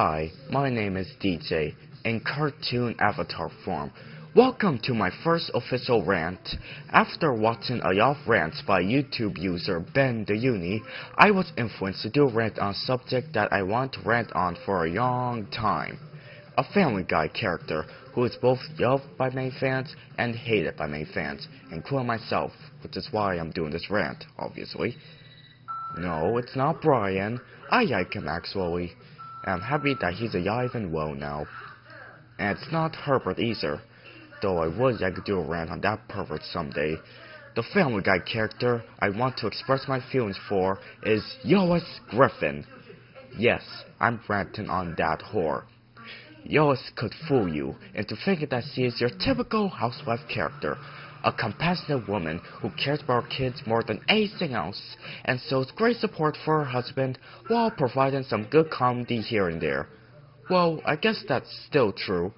Hi, my name is DJ, in cartoon avatar form. Welcome to my first official rant. After watching a lot of rants by YouTube user Benthelooney, I was influenced to do a rant on a subject that I want to rant on for a long time. A Family Guy character who is both loved by many fans and hated by many fans, including myself, which is why I'm doing this rant, obviously. No, it's not Brian. I like him actually. I'm happy that he's alive and well now. And it's not Herbert either, though I would like to do a rant on that pervert someday. The Family Guy character I want to express my feelings for is Lois Griffin. Yes, I'm ranting on that whore. Lois could fool you into thinking that she is your typical housewife character, a compassionate woman who cares about her kids more than anything else, and shows great support for her husband while providing some good comedy here and there. Well, I guess that's still true.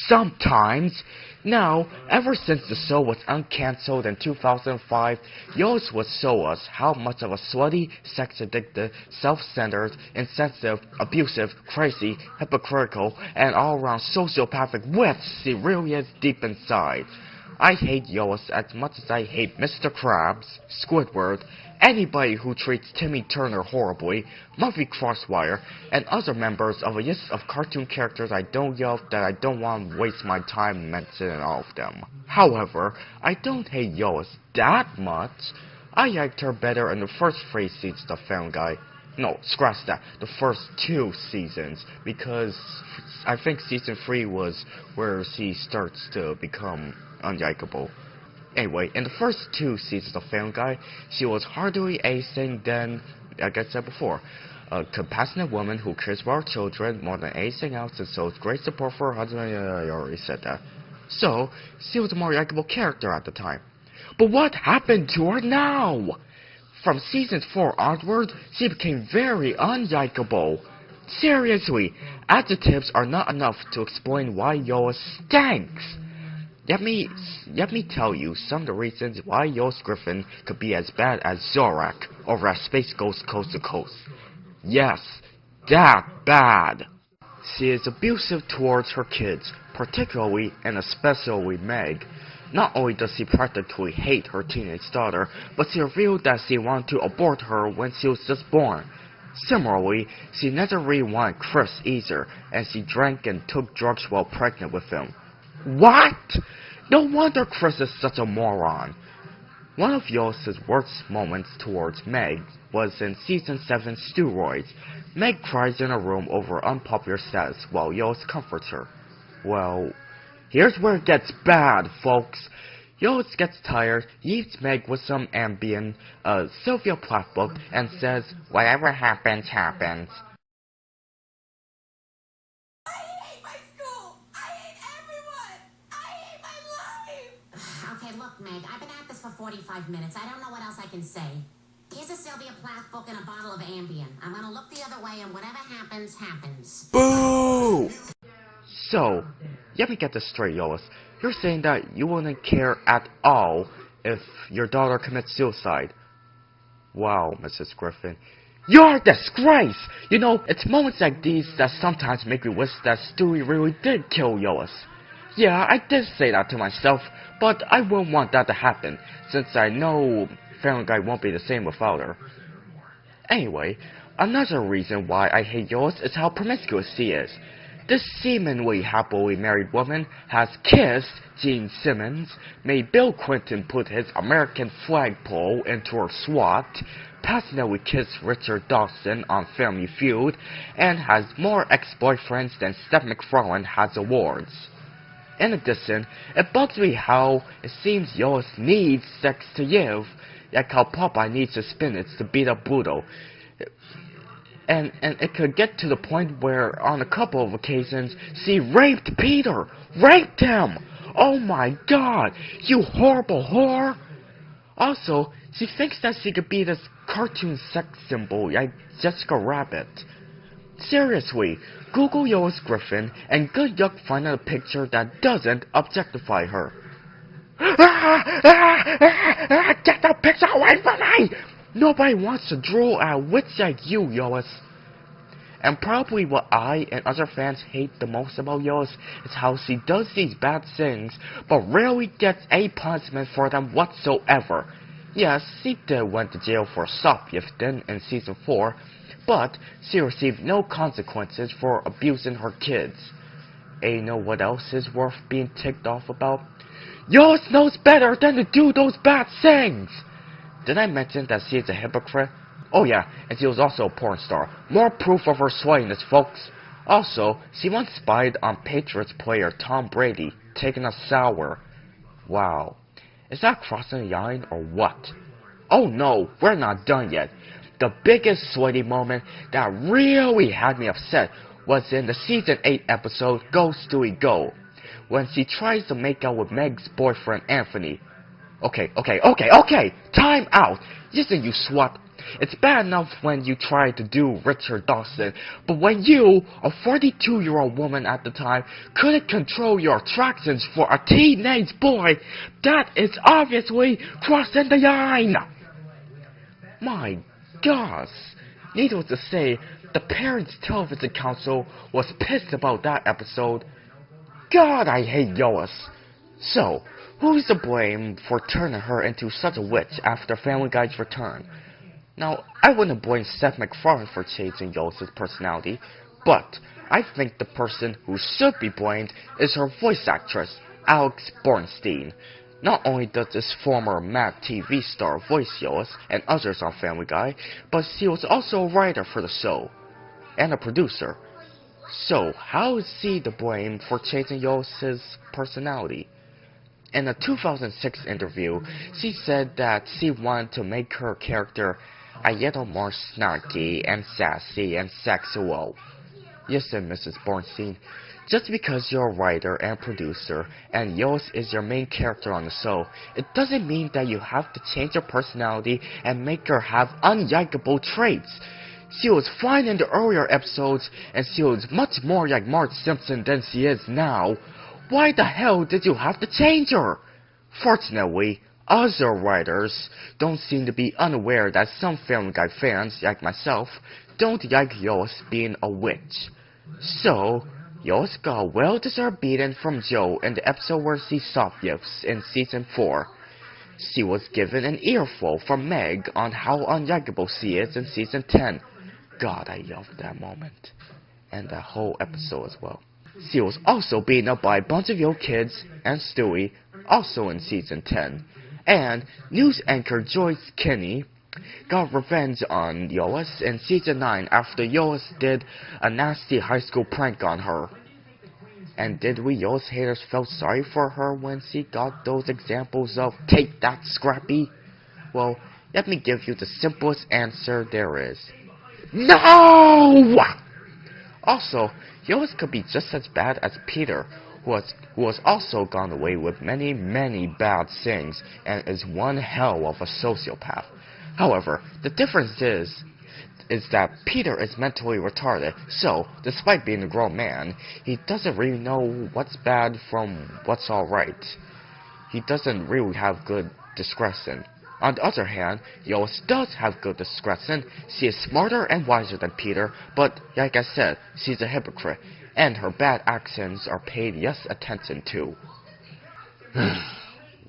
Sometimes. Now, ever since the show was uncancelled in 2005, Lois would show us how much of a slutty, sex-addicted, self-centered, insensitive, abusive, crazy, hypocritical, and all-around sociopathic witch she really is deep inside. I hate Lois as much as I hate Mr. Krabs, Squidward, anybody who treats Timmy Turner horribly, Muffy Crosswire, and other members of a list of cartoon characters I don't love that I don't want to waste my time mentioning all of them. However, I don't hate Lois that much. I liked her better in the first 3 seasons of Family Guy. No, scratch that. The first 2 seasons, because I think season 3 was where she starts to become unlikable. Anyway, in the first 2 seasons of Family Guy, she was hardly anything than, like I said before, a compassionate woman who cares about her children more than anything else and shows great support for her husband. I already said that. So, she was a more likable character at the time. But what happened to her now? From season 4 onward, she became very unlikable. Seriously, adjectives are not enough to explain why Lois stinks. Let me tell you some of the reasons why Lois Griffin could be as bad as Zorak over as Space Ghost Coast to Coast. Yes, that bad. She is abusive towards her kids, particularly and especially Meg. Not only does she practically hate her teenage daughter, but she revealed that she wanted to abort her when she was just born. Similarly, she never really wanted Chris either, and she drank and took drugs while pregnant with him. What? No wonder Chris is such a moron. One of Lois's worst moments towards Meg was in season 7 Steroids. Meg cries in her room over unpopular status while Lois comforts her. Well, here's where it gets bad, folks. Lois gets tired, leaves Meg with some Ambien, Sylvia Plath book, and says, "Whatever happens, happens." Okay, look, Meg, I've been at this for 45 minutes. I don't know what else I can say. Here's a Sylvia Plath book and a bottle of Ambien. I'm gonna look the other way, and whatever happens, happens. Boo! So, let me get this straight, Lois. You're saying that you wouldn't care at all if your daughter commits suicide. Wow, Mrs. Griffin. You're a disgrace! You know, it's moments like these that sometimes make me wish that Stewie really did kill Lois. Yeah, I did say that to myself, but I wouldn't want that to happen, since I know Family Guy won't be the same without her. Anyway, another reason why I hate Lois is how promiscuous she is. This seemingly happily married woman has kissed Gene Simmons, made Bill Clinton put his American flagpole into her SWAT, passionately kissed Richard Dawson on Family Feud, and has more ex-boyfriends than Steph MacFarlane has awards. In addition, it bugs me how it seems Lois needs sex to live, like how Popeye needs his spinach to beat up Pluto. And it could get to the point where, on a couple of occasions, she raped Peter! Raped him! Oh my god! You horrible whore! Also, she thinks that she could be this cartoon sex symbol like Jessica Rabbit. Seriously, Google Lois Griffin, and good luck finding a picture that doesn't objectify her. Get the picture away from me! Nobody wants to drool at a witch like you, Lois. And probably what I and other fans hate the most about Lois is how she does these bad things, but rarely gets a punishment for them whatsoever. Yes, she did went to jail for shoplifting in Season 4, but she received no consequences for abusing her kids. And you know what else is worth being ticked off about? Lois knows better than to do those bad things! Did I mention that she is a hypocrite? Oh yeah, and she was also a porn star. More proof of her sweatiness, folks. Also, she once spied on Patriots player Tom Brady taking a shower. Wow. Is that crossing the line or what? Oh no, we're not done yet. The biggest sweaty moment that really had me upset was in the Season 8 episode Go Stewie Go, when she tries to make out with Meg's boyfriend Anthony. Okay, time out! Listen, you slut. It's bad enough when you try to do Richard Dawson, but when you, a 42-year-old woman at the time, couldn't control your attractions for a teenage boy, that is obviously crossing the line! My gosh! Needless to say, the Parents' Television Council was pissed about that episode. God, I hate Lois. So, who's to blame for turning her into such a witch after Family Guy's return? Now, I wouldn't blame Seth MacFarlane for changing Lois' personality, but I think the person who should be blamed is her voice actress, Alex Bornstein. Not only does this former Mad TV star voice Lois and others on Family Guy, but she was also a writer for the show, and a producer. So, how is she to blame for changing Lois' personality? In a 2006 interview, she said that she wanted to make her character a little more snarky and sassy and sexual. Listen, Mrs. Bornstein, just because you're a writer and producer and Lois is your main character on the show, it doesn't mean that you have to change her personality and make her have unlikable traits. She was fine in the earlier episodes, and she was much more like Marge Simpson than she is now. Why the hell did you have to change her? Fortunately, other writers don't seem to be unaware that some Family Guy fans, like myself, don't like Lois being a witch. So, Lois got a well-deserved beating from Joe in the episode where she shoplifts in Season 4. She was given an earful from Meg on how unlikable she is in Season 10. God, I loved that moment. And that whole episode as well. She was also beaten up by a bunch of young kids and Stewie, also in Season 10. And news anchor Joyce Kinney got revenge on Lois in Season 9 after Lois did a nasty high school prank on her. And did we Lois haters feel sorry for her when she got those examples of "take that, Scrappy"? Well, let me give you the simplest answer there is. No! Also, Lois could be just as bad as Peter, who has also gone away with many bad things and is one hell of a sociopath. However, the difference is that Peter is mentally retarded, so, despite being a grown man, he doesn't really know what's bad from what's alright. He doesn't really have good discretion. On the other hand, Lois does have good discretion. She is smarter and wiser than Peter, but, like I said, she's a hypocrite, and her bad actions are paid less attention to.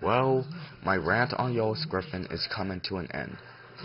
Well, my rant on Lois Griffin is coming to an end.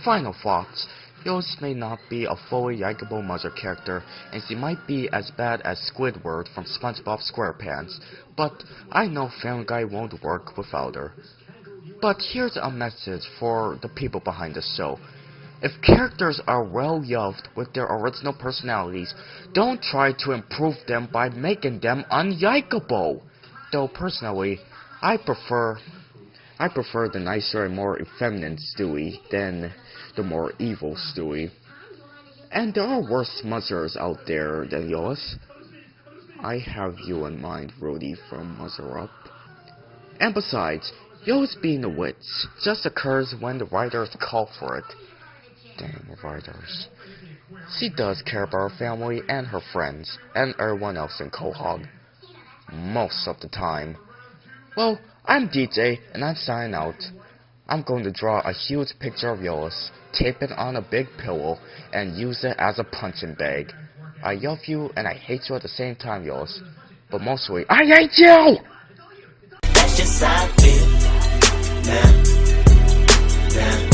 Final thoughts. Lois may not be a fully likable mother character, and she might be as bad as Squidward from SpongeBob SquarePants, but I know Family Guy won't work without her. But here's a message for the people behind the show. If characters are well loved with their original personalities, don't try to improve them by making them unlikable. Though personally, I prefer the nicer and more effeminate Stewie than the more evil Stewie. And there are worse mothers out there than Lois. I have you in mind, Rudy from Mother Up. And besides, Lois being a witch just occurs when the writers call for it. Damn writers. She does care about her family and her friends, and everyone else in Quahog. Most of the time. Well, I'm DJ, and I'm signing out. I'm going to draw a huge picture of Lois, tape it on a big pillow, and use it as a punching bag. I love you and I hate you at the same time, yours. But mostly, I hate you! That's just how I feel. Now.